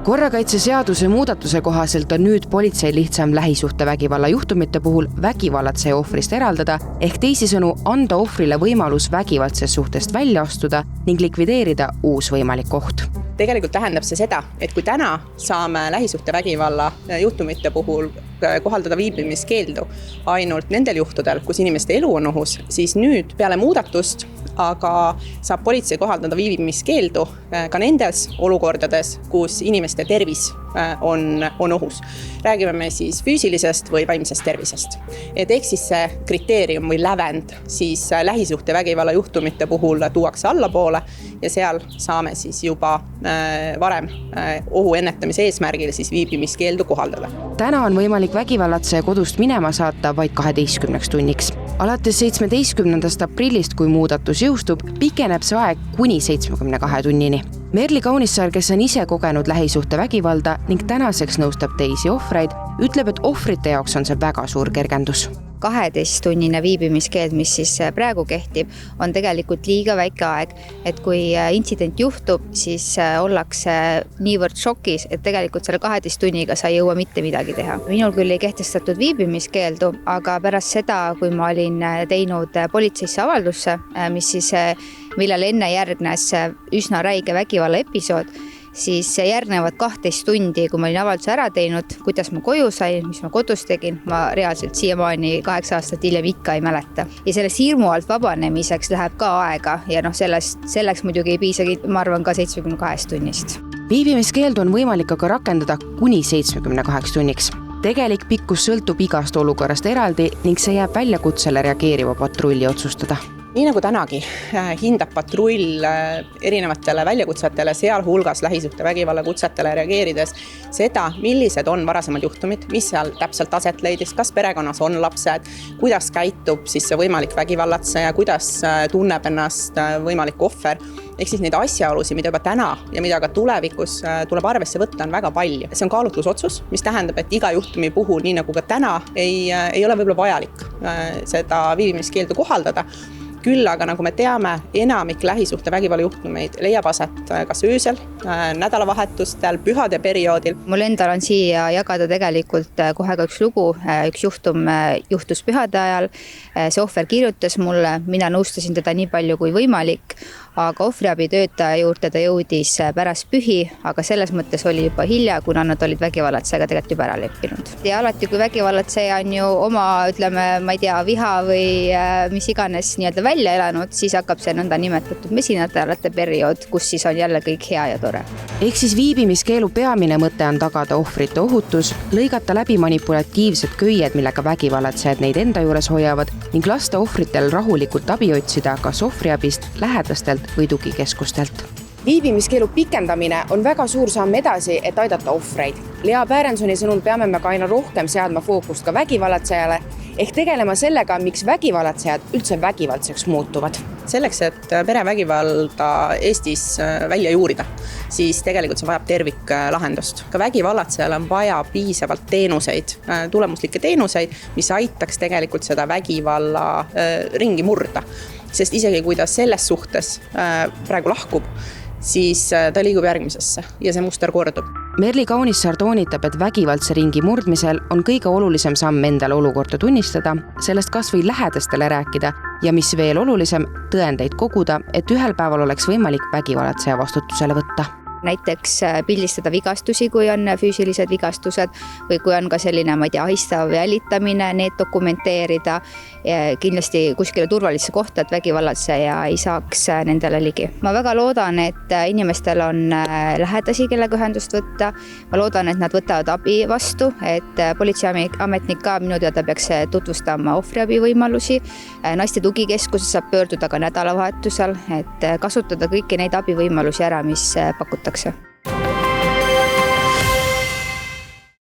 Korrakaitseseaduse muudatuse kohaselt on nüüd politseil lihtsam lähisuhtevägivalla juhtumite puhul vägivallatseja ohvrist eraldada, ehk teisisõnu anda ohvrile võimalus vägivaldsest suhtest välja astuda ning likvideerida uus võimalik oht. Tegelikult tähendab see seda, et kui täna saame lähisuhtevägivalla juhtumite puhul kohaldada viibimiskeeldu ainult nendel juhtudel, kus inimeste elu on ohus, siis nüüd peale muudatust aga saab politsei kohaldada viibimiskeeldu ka nendes olukordades, kus inimeste tervis on ohus. Räägime me siis füüsilisest või vaimsest tervisest. Ehk siis see kriteerium või lävend siis lähisuhtevägivalla juhtumite puhul tuuakse allapoole ja seal saame siis juba varem ohu ennetamise eesmärgil siis viibimiskeeldu kohaldada. Täna on võimalik vägivallatseja kodust minema saata vaid 12 tunniks. Alates 17. aprillist, kui muudatus jõustub, pikeneb see aeg kuni 72 tunnini. Merli Kaunissaar, kes on ise kogenud lähisuhtevägivalda ning tänaseks nõustab teisi ohvreid, ütleb, et ohvrite jaoks on see väga suur kergendus. 12-tunnine viibimiskeeld, mis siis praegu kehtib, on tegelikult liiga väike aeg, et kui intsident juhtub, siis ollakse niivõrd šokis, et tegelikult selle 12 tunniga sa ei jõua mitte midagi teha. Minul küll ei kehtestatud viibimiskeeldu, aga pärast seda, kui ma olin teinud politseisse avaldusse, millele enne järgnes üsna räige vägivalla episood, siis järgnevad 12 tundi, kui ma olin avalduse ära teinud, kuidas ma koju sain, mis ma kodus tegin, ma reaalselt siiamaani 8 aastat hiljem ikka ei mäleta. Ja sellest hirmu alt vabanemiseks läheb ka aega ja selleks muidugi ei piisagi, ma arvan, ka 72 tunnist. Viibimiskeeldu on võimalik aga rakendada kuni 78 tunniks. Tegelik pikkus sõltub igast olukorrast eraldi ning see jääb väljakutsele reageeriva patrulli otsustada. Nii nagu tänagi hindab patrull erinevatele väljakutsetele, sealhulgas lähisuhtevägivalla kutsetele reageerides seda, millised on varasemad juhtumid, mis seal täpselt aset leidis, kas perekonnas on lapsed, kuidas käitub siis see võimalik vägivallatseja, kuidas tunneb ennast võimalik ohver. Ehk siis neid asjaolusi, mida juba täna ja mida ka tulevikus tuleb arvesse võtta, on väga palju. See on kaalutlusotsus, mis tähendab, et iga juhtumi puhul, nii nagu ka täna, ei ole võib-olla vajalik seda viibimiskeeldu kohaldada. Küll aga, nagu me teame, enamik lähisuhtevägivalla juhtumeid leiab aset kas öösel, nädalavahetustel, pühade perioodil. Mul endal on siia jagada tegelikult kohe ka üks lugu. Üks juhtum juhtus pühade ajal. See ohver kirjutas mulle, mina nõustasin teda nii palju kui võimalik, aga ohvriabitöötaja juurde ta jõudis pärast pühi, aga selles mõttes oli juba hilja, kuna nad olid vägivallatsejaga tegelikult juba ära leppinud. Ja alati, kui vägivallatseja on ju oma, ütleme, ma ei tea, viha või mis iganes nii-öelda välja elanud, siis hakkab see nõnda nimetatud mesinädalate periood, kus siis on jälle kõik hea ja tore. Ehk siis viibimiskeelu peamine mõte on tagada ohvrite ohutus, lõigata läbi manipulatiivsed köied, millega vägivallatsejad neid enda juures hoiavad ning lasta ohvritel rahulikult abi otsida kas ohvriabist, lähedastelt või tugikeskustelt. Viibimiskeelu pikendamine on väga suur samm edasi, et aidata ohvreid. Lea Päärensoni sõnul peame me ka aina rohkem seadma fookust ka vägivallatsejale ehk tegelema sellega, miks vägivallatsejad üldse vägivaldseks muutuvad. Selleks, et perevägivalda Eestis välja juurida, siis tegelikult see vajab terviklahendust. Ka vägivallatsejal on vaja piisavalt teenuseid, tulemuslikke teenuseid, mis aitaks tegelikult seda vägivalla ringi murda. Sest isegi kui ta selles suhtes praegu lahkub, siis ta liigub järgmisesse ja see muster kordub. Merli Kaunissaar toonitab, et vägivaldse ringi murdmisel on kõige olulisem samm endale olukorda tunnistada, sellest kas või lähedastele rääkida ja mis veel olulisem, tõendeid koguda, et ühel päeval oleks võimalik vägivallatseja vastutusele võtta. Näiteks pildistada vigastusi, kui on füüsilised vigastused või kui on ka selline, ma ei tea, ahistav jälitamine, need dokumenteerida kindlasti kuskile turvalisse kohta, et vägivallatseja ei saaks nendele ligi. Ma väga loodan, et inimestel on lähedasi, kellega ühendust võtta. Ma loodan, et nad võtavad abi vastu, et politseiametnik ka minu teada peaks tutvustama ohvriabi võimalusi. Naiste tugikeskuses saab pöörduda ka nädalavahetusel, et kasutada kõiki neid abivõimalusi ära, mis pakutakse.